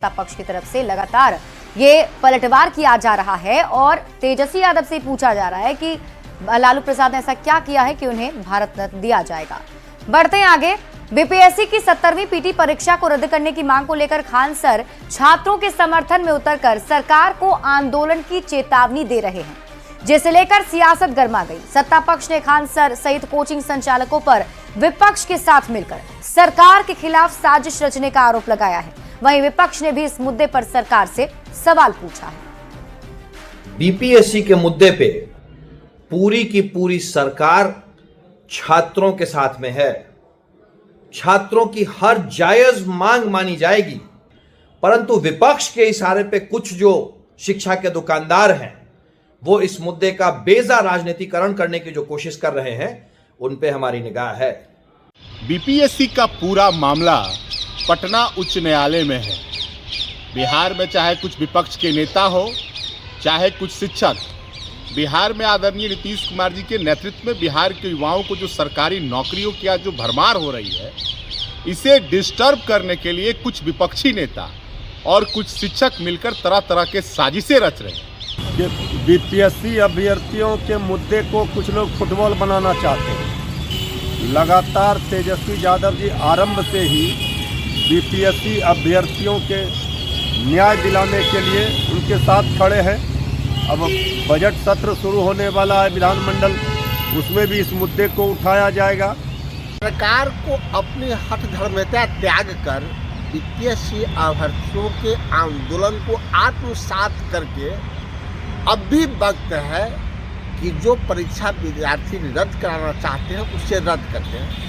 पक्ष की तरफ से लगातार ये पलटवार किया जा रहा है और तेजस्वी यादव से पूछा जा रहा है कि लालू प्रसाद ने ऐसा क्या किया है कि उन्हें भारत रत्न दिया जाएगा। बढ़ते हैं आगे। बीपीएससी की 70वीं पीटी परीक्षा को रद्द करने की मांग को लेकर खान सर छात्रों के समर्थन में उतरकर सरकार को आंदोलन की चेतावनी दे रहे हैं, जिसे लेकर सियासत गर्मा गई। सत्ता पक्ष ने खान सर सहित कोचिंग संचालकों पर विपक्ष के साथ मिलकर सरकार के खिलाफ साजिश रचने का आरोप लगाया है। वहीं विपक्ष ने भी इस मुद्दे पर सरकार से सवाल पूछा है। बीपीएससी के मुद्दे पे पूरी की पूरी सरकार छात्रों के साथ में है। छात्रों की हर जायज मांग मानी जाएगी, परंतु विपक्ष के इशारे पे कुछ जो शिक्षा के दुकानदार हैं वो इस मुद्दे का बेजा राजनीतिकरण करने की जो कोशिश कर रहे हैं, उन पे हमारी निगाह है। बीपीएससी का पूरा मामला पटना उच्च न्यायालय में है। बिहार में चाहे कुछ विपक्ष के नेता हो, चाहे कुछ शिक्षक, बिहार में आदरणीय नीतीश कुमार जी के नेतृत्व में बिहार के युवाओं को जो सरकारी नौकरियों की जो भरमार हो रही है, इसे डिस्टर्ब करने के लिए कुछ विपक्षी नेता और कुछ शिक्षक मिलकर तरह तरह के साजिशें रच रहे हैं। बीपीएससी अभ्यर्थियों के मुद्दे को कुछ लोग फुटबॉल बनाना चाहते हैं। लगातार तेजस्वी यादव जी आरंभ से ही बीपीएससी अभ्यर्थियों के न्याय दिलाने के लिए उनके साथ खड़े हैं। अब बजट सत्र शुरू होने वाला है विधानमंडल, उसमें भी इस मुद्दे को उठाया जाएगा। सरकार को अपनी हठधर्मिता त्याग कर बीपीएससी अभ्यर्थियों के आंदोलन को आत्मसात करके अब भी वक्त है कि जो परीक्षा विद्यार्थी रद्द कराना चाहते हैं उसे रद्द करते हैं।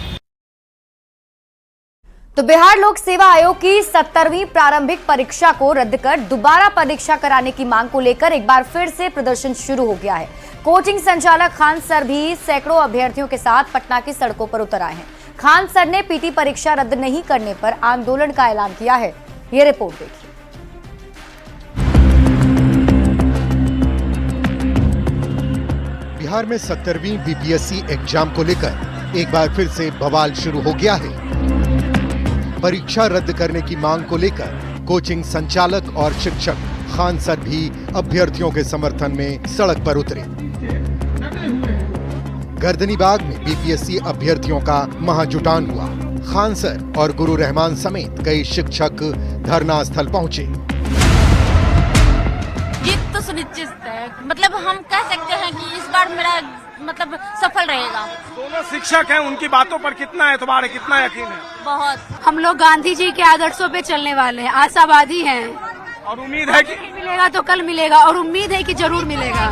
तो बिहार लोक सेवा आयोग की 70वीं प्रारंभिक परीक्षा को रद्द कर दोबारा परीक्षा कराने की मांग को लेकर एक बार फिर से प्रदर्शन शुरू हो गया है। कोचिंग संचालक खान सर भी सैकड़ों अभ्यर्थियों के साथ पटना की सड़कों पर उतर आए हैं। खान सर ने पीटी परीक्षा रद्द नहीं करने पर आंदोलन का ऐलान किया है। ये रिपोर्ट देखिए। बिहार में 70वीं बीपीएससी एग्जाम को लेकर एक बार फिर से बवाल शुरू हो गया है। परीक्षा रद्द करने की मांग को लेकर कोचिंग संचालक और शिक्षक खान सर भी अभ्यर्थियों के समर्थन में सड़क पर उतरे। गर्दनीबाग में बीपीएससी अभ्यर्थियों का महाजुटान हुआ। खान सर और गुरु रहमान समेत कई शिक्षक धरना स्थल पहुंचे। जीत तो सुनिश्चित है, मतलब हम कह सकते हैं कि इस बार मेरा मतलब सफल रहेगा। दोनों शिक्षक हैं, उनकी बातों पर कितना एतबार है, कितना यकीन है? बहुत। हम लोग गांधी जी के आदर्शों पे चलने वाले हैं, आशावादी हैं और उम्मीद है कि मिलेगा तो कल मिलेगा और उम्मीद है कि जरूर मिलेगा।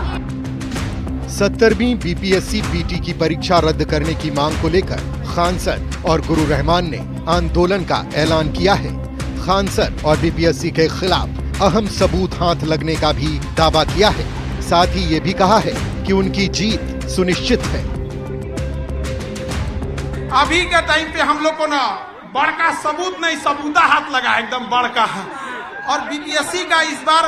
70वीं बीपीएससी पीटी की परीक्षा रद्द करने की मांग को लेकर खान सर और गुरु रहमान ने आंदोलन का ऐलान किया है। खान सर और बीपीएससी के खिलाफ अहम सबूत हाथ लगने का भी दावा किया है। साथ ही ये भी कहा है कि उनकी जीत सुनिश्चित है। अभी के टाइम पे हम लोग को ना बड़का सबूत नहीं, सबूता हाथ लगा है, एकदम बड़का। और बीपीएससी का इस बार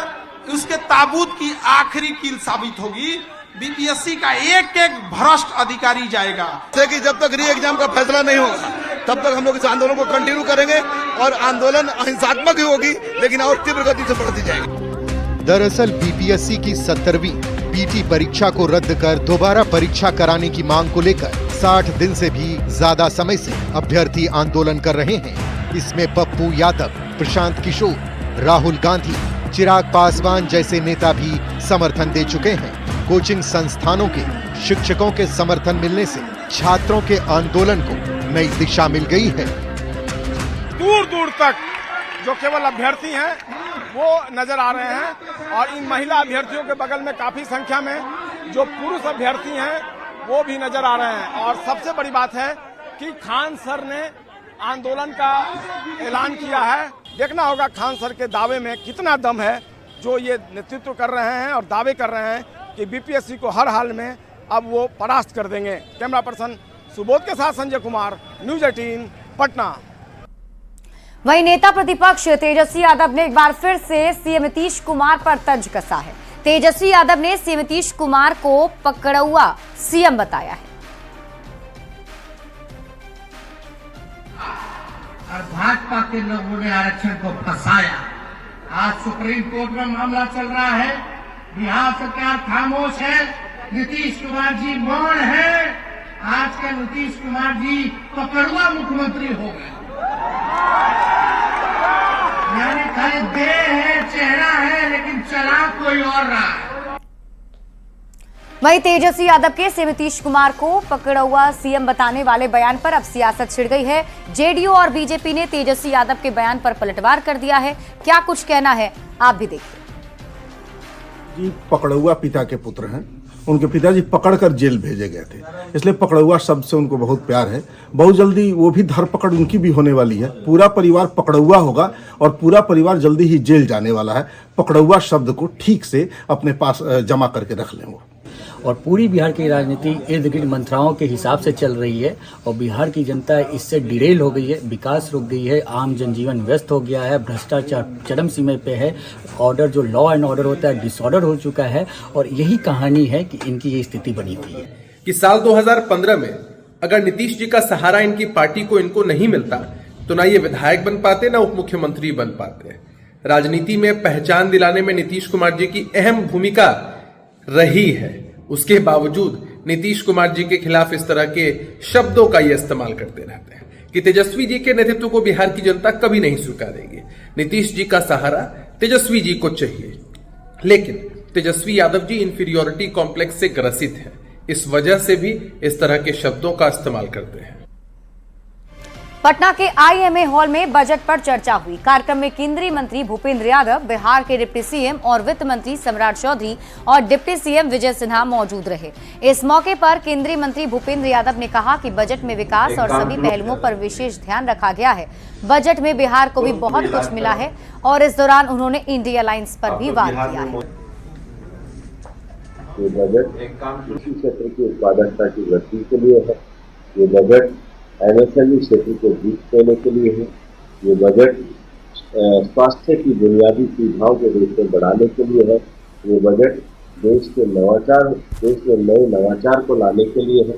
उसके ताबूत की आखिरी कील साबित होगी। बीपीएससी का एक एक भ्रष्ट अधिकारी जाएगा। कि जब तक री एग्जाम का फैसला नहीं होगा तब तक हम लोग इस आंदोलन को कंटिन्यू करेंगे और आंदोलन अहिंसात्मक ही होगी, लेकिन और तीव्र गति से बढ़ती जाएगी। दरअसल बीपीएससी की 70वीं पीटी परीक्षा को रद्द कर दोबारा परीक्षा कराने की मांग को लेकर 60 दिन से भी ज्यादा समय से अभ्यर्थी आंदोलन कर रहे हैं। इसमें पप्पू यादव, प्रशांत किशोर, राहुल गांधी, चिराग पासवान जैसे नेता भी समर्थन दे चुके हैं। कोचिंग संस्थानों के शिक्षकों के समर्थन मिलने से छात्रों के आंदोलन को नई दिशा मिल गई है। दूर दूर तक जो केवल अभ्यर्थी हैं वो नजर आ रहे हैं और इन महिला अभ्यर्थियों के बगल में काफी संख्या में जो पुरुष अभ्यर्थी हैं वो भी नजर आ रहे हैं। और सबसे बड़ी बात है कि खान सर ने आंदोलन का ऐलान किया है। देखना होगा खान सर के दावे में कितना दम है, जो ये नेतृत्व कर रहे हैं और दावे कर रहे हैं कि बीपीएससी को हर हाल में अब वो परास्त कर देंगे। कैमरा पर्सन सुबोध के साथ संजय कुमार, न्यूज 18 पटना। वहीं नेता प्रतिपक्ष तेजस्वी यादव ने एक बार फिर से सीएम नीतीश कुमार पर तंज कसा है। तेजस्वी यादव ने सीएम नीतीश कुमार को पकड़ुआ सीएम बताया है। और भाजपा के लोगों ने आरक्षण को फंसाया आज सुप्रीम कोर्ट में मामला चल रहा है, बिहार सरकार खामोश है, नीतीश कुमार जी मौन है। आज के नीतीश कुमार जी पकड़ुआ मुख्यमंत्री हो गए, यानी खाली देह है, चेहरा है, लेकिन चला कोई और रहा है। वहीं तेजस्वी यादव के सीएम नीतीश कुमार को पकड़ा सीएम बताने वाले बयान पर अब सियासत छिड़ गई है। जेडीयू और बीजेपी ने तेजस्वी यादव के बयान पर पलटवार कर दिया है। क्या कुछ कहना है, आप भी देखिए। जी पकड़ुआ पिता के पुत्र हैं, उनके पिताजी पकड़कर जेल भेजे गए थे, इसलिए पकड़ुआ शब्द से उनको बहुत प्यार है। बहुत जल्दी वो भी धरपकड़ उनकी भी होने वाली है। पूरा परिवार पकड़ुआ होगा और पूरा परिवार जल्दी ही जेल जाने वाला है। पकड़ुआ शब्द को ठीक से अपने पास जमा करके रख लें। वो और पूरी बिहार की राजनीति इर्द गिर्द मंत्राओं के हिसाब से चल रही है और बिहार की जनता इससे डिरेल हो गई है, विकास रुक गई है, आम जनजीवन व्यस्त हो गया है, भ्रष्टाचार चरम सीमा पे है, ऑर्डर जो लॉ एंड ऑर्डर होता है डिसऑर्डर हो चुका है। और यही कहानी है कि इनकी ये स्थिति बनी हुई है कि साल 2015 में अगर नीतीश जी का सहारा इनकी पार्टी को इनको नहीं मिलता तो ना ये विधायक बन पाते, ना उप मुख्यमंत्री बन पाते। राजनीति में पहचान दिलाने में नीतीश कुमार जी की अहम भूमिका रही है। उसके बावजूद नीतीश कुमार जी के खिलाफ इस तरह के शब्दों का ये इस्तेमाल करते रहते हैं कि तेजस्वी जी के नेतृत्व को बिहार की जनता कभी नहीं स्वीकारेगी। नीतीश जी का सहारा तेजस्वी जी को चाहिए, लेकिन तेजस्वी यादव जी इंफीरियोरिटी कॉम्प्लेक्स से ग्रसित हैं। इस वजह से भी इस तरह के शब्दों का इस्तेमाल करते हैं। पटना के आईएमए हॉल में बजट पर चर्चा हुई। कार्यक्रम में केंद्रीय मंत्री भूपेंद्र यादव, बिहार के डिप्टी सीएम और वित्त मंत्री सम्राट चौधरी और डिप्टी सीएम विजय सिन्हा मौजूद रहे। इस मौके पर केंद्रीय मंत्री भूपेंद्र यादव ने कहा कि बजट में विकास और सभी पहलुओं पर विशेष ध्यान रखा गया है। बजट में बिहार को भी बहुत कुछ मिला है और इस दौरान उन्होंने इंडिया अलायंस पर भी वार किया है। ये बजट कृषि क्षेत्र की उत्पादकता की वृद्धि के लिए है। ये बजट एमएसएमई क्षेत्र को बूस्ट देने के लिए है। ये बजट स्वास्थ्य की बुनियादी सुविधाओं को देश में बढ़ाने के लिए है। ये बजट देश में नए नवाचार को लाने के लिए है।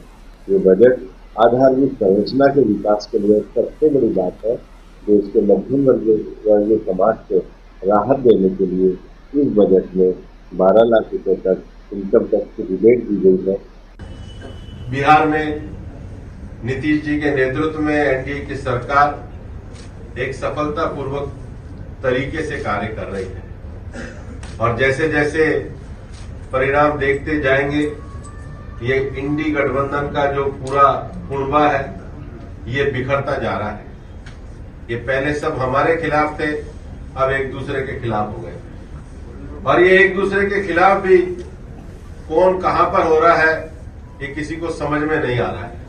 ये बजट आधारभूत संरचना के विकास के लिए सबसे बड़ी बात है। देश के मध्यम वर्गीय समाज को राहत देने के लिए इस बजट में 12 लाख रुपए तक इनकम टैक्स की रिबेट दी गई है। बिहार में नीतीश जी के नेतृत्व में एनडीए की सरकार एक सफलतापूर्वक तरीके से कार्य कर रही है और जैसे जैसे परिणाम देखते जाएंगे, ये इंडी गठबंधन का जो पूरा कुनबा है ये बिखरता जा रहा है। ये पहले सब हमारे खिलाफ थे, अब एक दूसरे के खिलाफ हो गए और ये एक दूसरे के खिलाफ भी कौन कहां पर हो रहा है ये किसी को समझ में नहीं आ रहा है।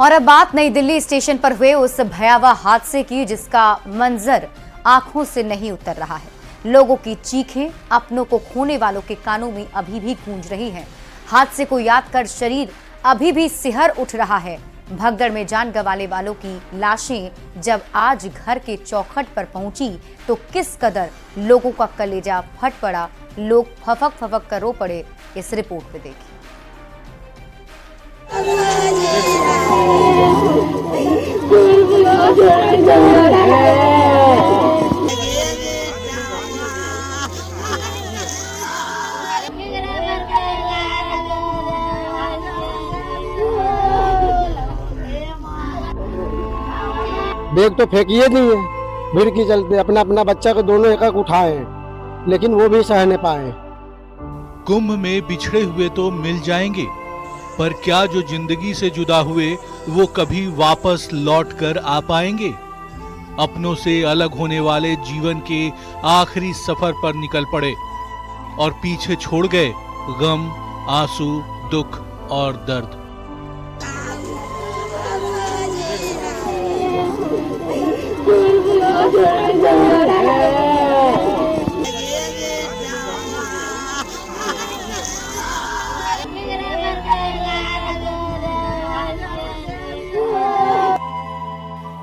और अब बात नई दिल्ली स्टेशन पर हुए उस भयावह हादसे की जिसका मंजर आंखों से नहीं उतर रहा है। लोगों की चीखें अपनों को खोने वालों के कानों में अभी भी गूंज रही हैं। हादसे को याद कर शरीर अभी भी सिहर उठ रहा है। भगदड़ में जान गंवाने वालों की लाशें जब आज घर के चौखट पर पहुंची तो किस कदर लोगों का कलेजा फट पड़ा, लोग फफक फफक कर रो पड़े। इस रिपोर्ट में देखिए। बैग तो फेंकिए नहीं है, भीड़ की चलते अपना अपना बच्चा को दोनों एक उठाए, लेकिन वो भी सह नहीं पाए। कुंभ में बिछड़े हुए तो मिल जाएंगे, पर क्या जो जिंदगी से जुदा हुए वो कभी वापस लौट कर आ पाएंगे? अपनों से अलग होने वाले जीवन के आखिरी सफर पर निकल पड़े और पीछे छोड़ गए गम, आंसू, दुख और दर्द।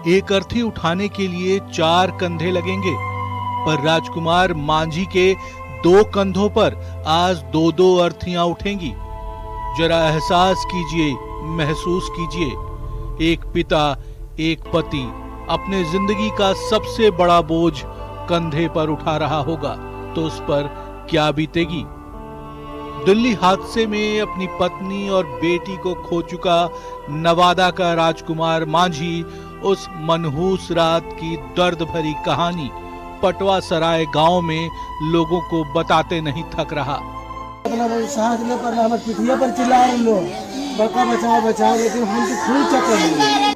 एक अर्थी उठाने के लिए 4 कंधे लगेंगे, पर राजकुमार मांझी के 2 कंधों पर आज 2-2 अर्थियां उठेंगी। जरा एहसास कीजिए, महसूस कीजिए, एक पिता, एक पति, अपने जिंदगी का सबसे बड़ा बोझ कंधे पर उठा रहा होगा तो उस पर क्या बीतेगी। दिल्ली हादसे में अपनी पत्नी और बेटी को खो चुका नवादा का राजकुमार मांझी उस मनहूस रात की दर्द भरी कहानी पटवा सराय गांव में लोगों को बताते नहीं थक रहा। सांस ले पर हमारे पिठिया पर चिल्ला रहे लोग, बका बचाओ बचाओ, लेकिन हम तो खून चक्कर।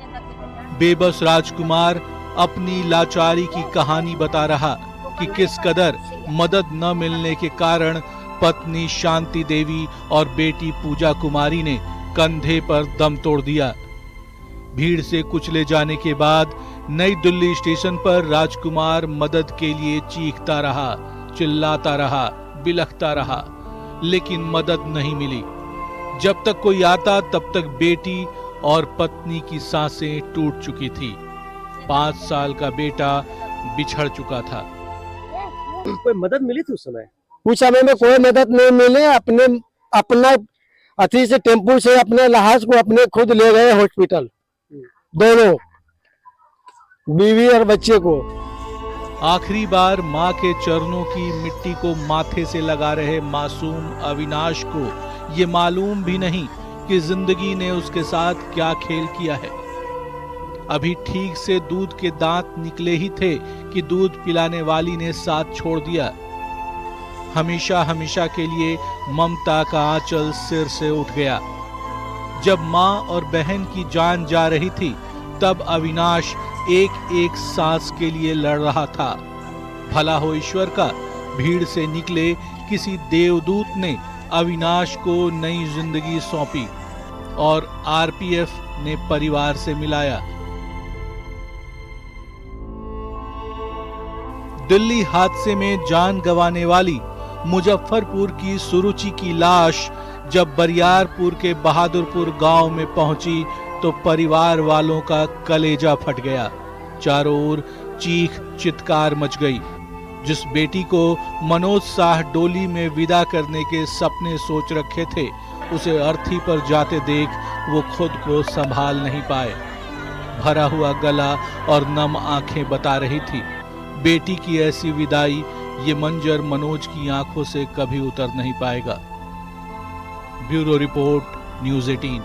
बेबस राजकुमार अपनी लाचारी की कहानी बता रहा कि किस कदर मदद न मिलने के कारण पत्नी शांति देवी और बेटी पूजा कुमारी ने कंधे पर दम तोड़ दिया। भीड़ से कुचले जाने के बाद नई दिल्ली स्टेशन पर राजकुमार मदद के लिए चीखता रहा, चिल्लाता रहा, बिलखता रहा, लेकिन मदद नहीं मिली। जब तक कोई आता तब तक बेटी और पत्नी की सांसें टूट चुकी थी। 5 साल का बेटा बिछड़ चुका था। कोई मदद मिली थी उस समय? उस समय में कोई मदद नहीं मिली। अपना अथी से टेम्पू से अपने लहाज को अपने खुद ले गए हॉस्पिटल, दोनों बीवी और बच्चे को। आखिरी बार मां के चरणों की मिट्टी को माथे से लगा रहे मासूम अविनाश को ये मालूम भी नहीं कि जिंदगी ने उसके साथ क्या खेल किया है। अभी ठीक से दूध के दांत निकले ही थे कि दूध पिलाने वाली ने साथ छोड़ दिया। हमेशा हमेशा के लिए ममता का आंचल सिर से उठ गया। जब मां और बहन की जान जा रही थी तब अविनाश एक एक सांस के लिए लड़ रहा था। भला हो ईश्वर का, भीड़ से निकले किसी देवदूत ने अविनाश को नई जिंदगी सौंपी और आरपीएफ ने परिवार से मिलाया। दिल्ली हादसे में जान गंवाने वाली मुजफ्फरपुर की सुरुचि की लाश जब बरियारपुर के बहादुरपुर गांव में पहुंची तो परिवार वालों का कलेजा फट गया। चारों ओर चीख चित्कार मच गई। जिस बेटी को मनोज साह डोली में विदा करने के सपने सोच रखे थे, उसे अर्थी पर जाते देख वो खुद को संभाल नहीं पाए। भरा हुआ गला और नम आंखें बता रही थी बेटी की ऐसी विदाई ये मंजर मनोज की आंखों से कभी उतर नहीं पाएगा। Bureau report, news 18।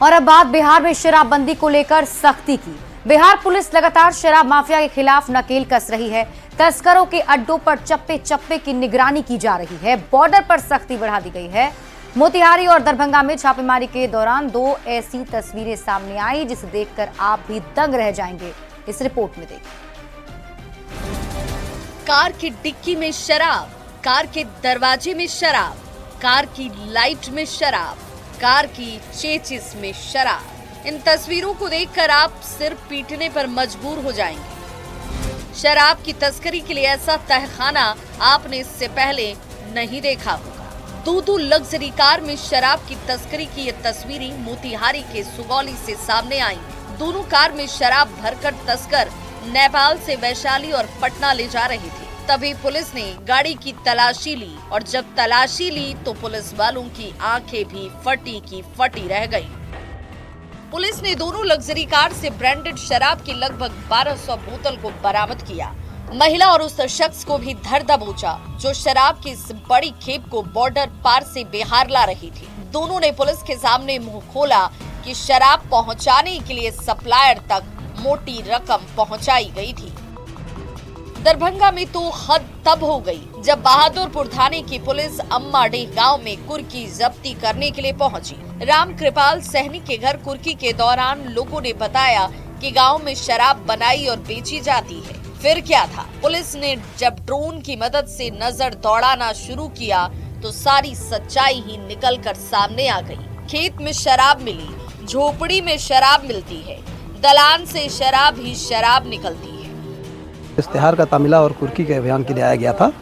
और अब बात बिहार में शराबबंदी को लेकर सख्ती की। बिहार पुलिस लगातार शराब माफिया के खिलाफ नकेल कस रही है। तस्करों के अड्डों पर चप्पे चप्पे की निगरानी की जा रही है। बॉर्डर पर सख्ती बढ़ा दी गई है। मोतिहारी और दरभंगा में छापेमारी के दौरान 2 ऐसी तस्वीरें सामने आई जिसे देखकर आप भी दंग रह जाएंगे। इस रिपोर्ट में देखिए। कार की डिक्की में शराब, कार के दरवाजे में शराब, कार की लाइट में शराब, कार की चेचिस में शराब। इन तस्वीरों को देखकर आप सिर पीटने पर मजबूर हो जाएंगे। शराब की तस्करी के लिए ऐसा तहखाना आपने इससे पहले नहीं देखा होगा। 2 लग्जरी कार में शराब की तस्करी की ये तस्वीरें मोतिहारी के सुगौली से सामने आई। दोनों कार में शराब भरकर तस्कर नेपाल से वैशाली और पटना ले जा रही थी। तभी पुलिस ने गाड़ी की तलाशी ली और जब तलाशी ली तो पुलिस वालों की आंखें भी फटी की फटी रह गई। पुलिस ने दोनों लग्जरी कार से ब्रांडेड शराब की लगभग 1200 बोतल को बरामद किया। महिला और उस शख्स को भी धर दबोचा जो शराब की इस बड़ी खेप को बॉर्डर पार से बिहार ला रही थी। दोनों ने पुलिस के सामने मुंह खोला कि शराब पहुंचाने के लिए सप्लायर तक मोटी रकम पहुंचाई गई थी। दरभंगा में तो हद तब हो गई जब बहादुरपुर थाने की पुलिस अम्माडीह गांव में कुर्की जब्ती करने के लिए पहुंची। राम कृपाल सहनी के घर कुर्की के दौरान लोगों ने बताया कि गांव में शराब बनाई और बेची जाती है। फिर क्या था, पुलिस ने जब ड्रोन की मदद से नजर दौड़ाना शुरू किया तो सारी सच्चाई ही निकलकर सामने आ गई। खेत में शराब मिली, झोपड़ी में शराब मिलती है, दलान से शराब ही शराब निकलती है। इश्तेहार का तामिला और कुर्की के अभियान के लिए आया गया था,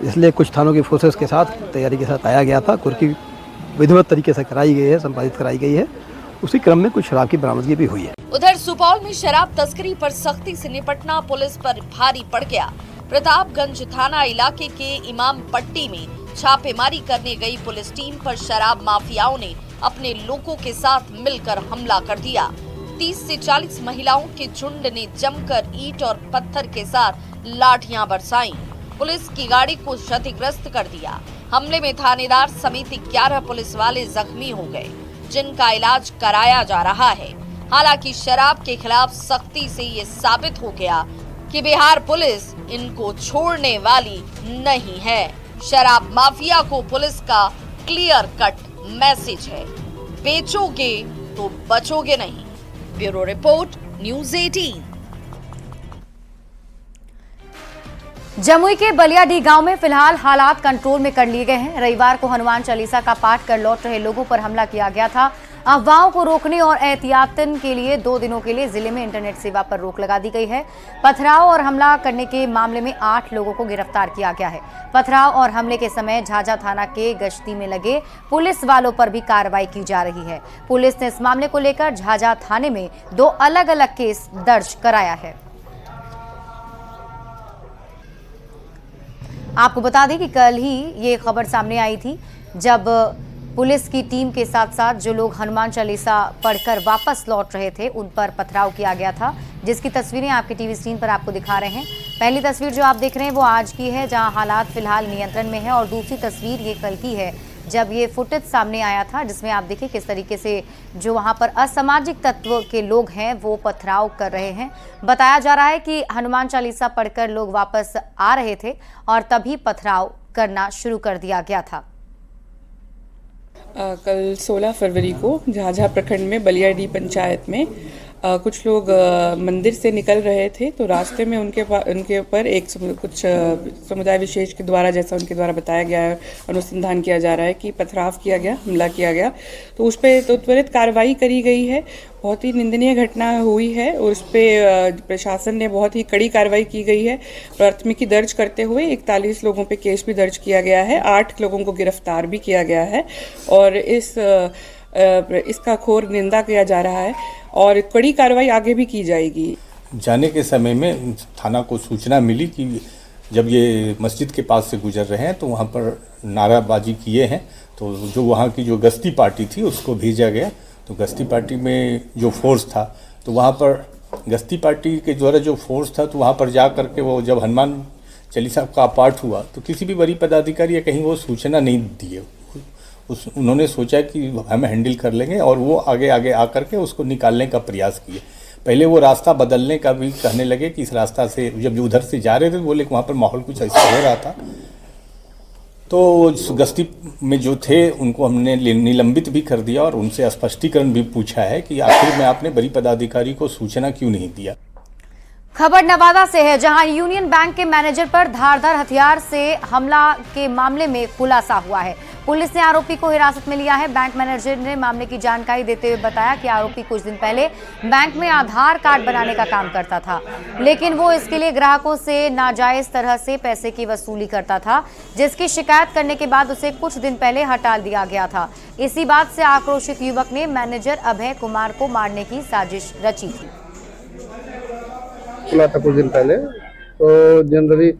इसलिए कुछ थानों की फोर्सेस के साथ तैयारी के साथ आया गया था। कुर्की विधिवत तरीके से कराई गई है, संपादित कराई गई है। उसी क्रम में कुछ शराब की बरामदगी भी हुई है। उधर सुपौल में शराब तस्करी पर सख्ती से निपटना पुलिस पर भारी पड़ गया। प्रतापगंज थाना इलाके के इमाम पट्टी में छापेमारी करने गई पुलिस टीम पर शराब माफियाओं ने अपने लोगों के साथ मिलकर हमला कर दिया। 30 से 40 महिलाओं के झुंड ने जमकर ईंट और पत्थर के साथ लाठियां बरसाईं। पुलिस की गाड़ी को क्षतिग्रस्त कर दिया। हमले में थानेदार समेत 11 पुलिस वाले जख्मी हो गए, जिनका इलाज कराया जा रहा है। हालांकि शराब के खिलाफ सख्ती से ये साबित हो गया कि बिहार पुलिस इनको छोड़ने वाली नहीं है। शराब माफिया को पुलिस का क्लियर कट मैसेज है, बेचोगे तो बचोगे नहीं। Bureau report, news 18। जमुई के बलियाडीह गांव में फिलहाल हालात कंट्रोल में कर लिए गए हैं। रविवार को हनुमान चालीसा का पाठ कर लौट रहे लोगों पर हमला किया गया था। अफवाहों को रोकने और एहतियातन के लिए 2 दिनों के लिए जिले में इंटरनेट सेवा पर रोक लगा दी गई है। पथराव और हमला करने के मामले में 8 लोगों को गिरफ्तार किया गया है। पथराव और हमले के समय झाझा थाना के गश्ती में लगे पुलिस वालों पर भी कार्रवाई की जा रही है। पुलिस ने इस मामले को लेकर झाझा थाने में 2 अलग-अलग केस दर्ज कराया है। आपको बता दें कि कल ही ये खबर सामने आई थी, जब पुलिस की टीम के साथ साथ जो लोग हनुमान चालीसा पढ़कर वापस लौट रहे थे उन पर पथराव किया गया था, जिसकी तस्वीरें आपकी टीवी स्क्रीन पर आपको दिखा रहे हैं। पहली तस्वीर जो आप देख रहे हैं वो आज की है, जहां हालात फिलहाल नियंत्रण में है, और दूसरी तस्वीर ये कल की है, जब ये फुटेज सामने आया था, जिसमें आप देखिए किस तरीके से जो वहां पर असामाजिक तत्व के लोग हैं वो पथराव कर रहे हैं। बताया जा रहा है कि हनुमान चालीसा पढ़कर लोग वापस आ रहे थे और तभी पथराव करना शुरू कर दिया गया था। कल 16 फरवरी को झाझा प्रखंड में बलियाडीह पंचायत में कुछ लोग मंदिर से निकल रहे थे, तो रास्ते में उनके ऊपर कुछ समुदाय विशेष के द्वारा, जैसा उनके द्वारा बताया गया है, अनुसंधान किया जा रहा है कि पथराव किया गया, हमला किया गया। तो उस पर तो त्वरित कार्रवाई करी गई है। बहुत ही निंदनीय घटना हुई है और उस पर प्रशासन ने बहुत ही कड़ी कार्रवाई की गई है। प्राथमिकी दर्ज करते हुए 41 लोगों पे केस भी दर्ज किया गया है, 8 लोगों को गिरफ्तार भी किया गया है और इसका घोर निंदा किया जा रहा है और कड़ी कार्रवाई आगे भी की जाएगी। जाने के समय में थाना को सूचना मिली कि जब ये मस्जिद के पास से गुजर रहे हैं तो वहाँ पर नाराबाजी किए हैं, तो जो वहाँ की जो गश्ती पार्टी थी उसको भेजा गया। तो गश्ती पार्टी में जो फोर्स था, तो वहाँ पर गश्ती पार्टी के द्वारा जो फोर्स था, तो वहाँ पर जा करके वो जब हनुमान चालीसा का पाठ हुआ तो किसी भी बड़ी पदाधिकारी या कहीं वो सूचना नहीं दिए। उन्होंने सोचा कि हम हैंडल कर लेंगे और वो आगे आकर के उसको निकालने का प्रयास किए। पहले वो रास्ता बदलने का भी कहने लगे कि इस रास्ता से, जब उधर से जा रहे थे बोले कि वहाँ पर माहौल कुछ ऐसा हो रहा था। तो गश्ती में जो थे उनको हमने निलंबित भी कर दिया और उनसे स्पष्टीकरण भी पूछा है कि आखिर में आपने बड़ी पदाधिकारी को सूचना क्यों नहीं दिया। खबर नवादा से है, जहां यूनियन बैंक के मैनेजर पर धारदार हथियार से हमला के मामले में खुलासा हुआ है। पुलिस ने आरोपी को हिरासत में लिया है। बैंक मैनेजर ने मामले की जानकारी देते हुए बताया कि आरोपी कुछ दिन पहले बैंक में आधार कार्ड बनाने का काम करता था, लेकिन वो इसके लिए ग्राहकों से नाजायज तरह से पैसे की वसूली करता था, जिसकी शिकायत करने के बाद उसे कुछ दिन पहले हटा दिया गया था। इसी बात से आक्रोशित युवक ने मैनेजर अभय कुमार को मारने की साजिश रची थी। खुला था कुछ दिन पहले, तो जनरली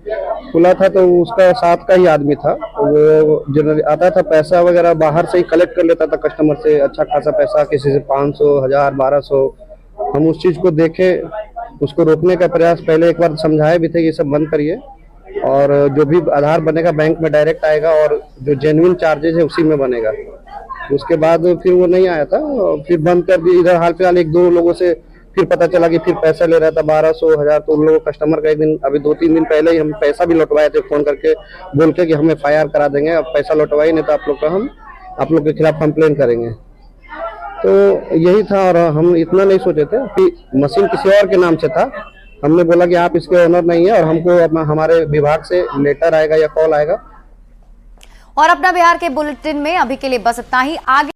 खुला था, तो उसका साथ का ही आदमी था। वो जनरली आता था, पैसा वगैरह बाहर से ही कलेक्ट कर लेता था कस्टमर से, अच्छा खासा पैसा, किसी से 500, 1000, 1200। हम उस चीज़ को देखे, उसको रोकने का प्रयास, पहले एक बार समझाए भी थे कि ये सब बंद करिए और जो भी आधार बनेगा बैंक में डायरेक्ट आएगा और जो जेन्युइन चार्जेज है उसी में बनेगा। उसके बाद फिर वो नहीं आया था, फिर बंद कर दी। इधर हाल फिलहाल 1-2 लोगों से फिर पता चला कि फिर पैसा ले रहा था 1200, 1000। तो उन लोगों कस्टमर का एक दिन, अभी 2-3 दिन पहले ही हम पैसा भी लौटवाए थे फोन करके, बोल के कि हम FIR करा देंगे, अब पैसा लौटवाई नहीं तो आप लोग के खिलाफ कंप्लेन करेंगे। तो यही था और हम इतना नहीं सोचे थे कि मशीन किसी और के नाम से था। हमने बोला कि आप इसके ओनर नहीं है और हमको हमारे विभाग से लेटर आएगा या कॉल आएगा। और अपना बिहार के बुलेटिन में अभी के लिए बस इतना ही। आगे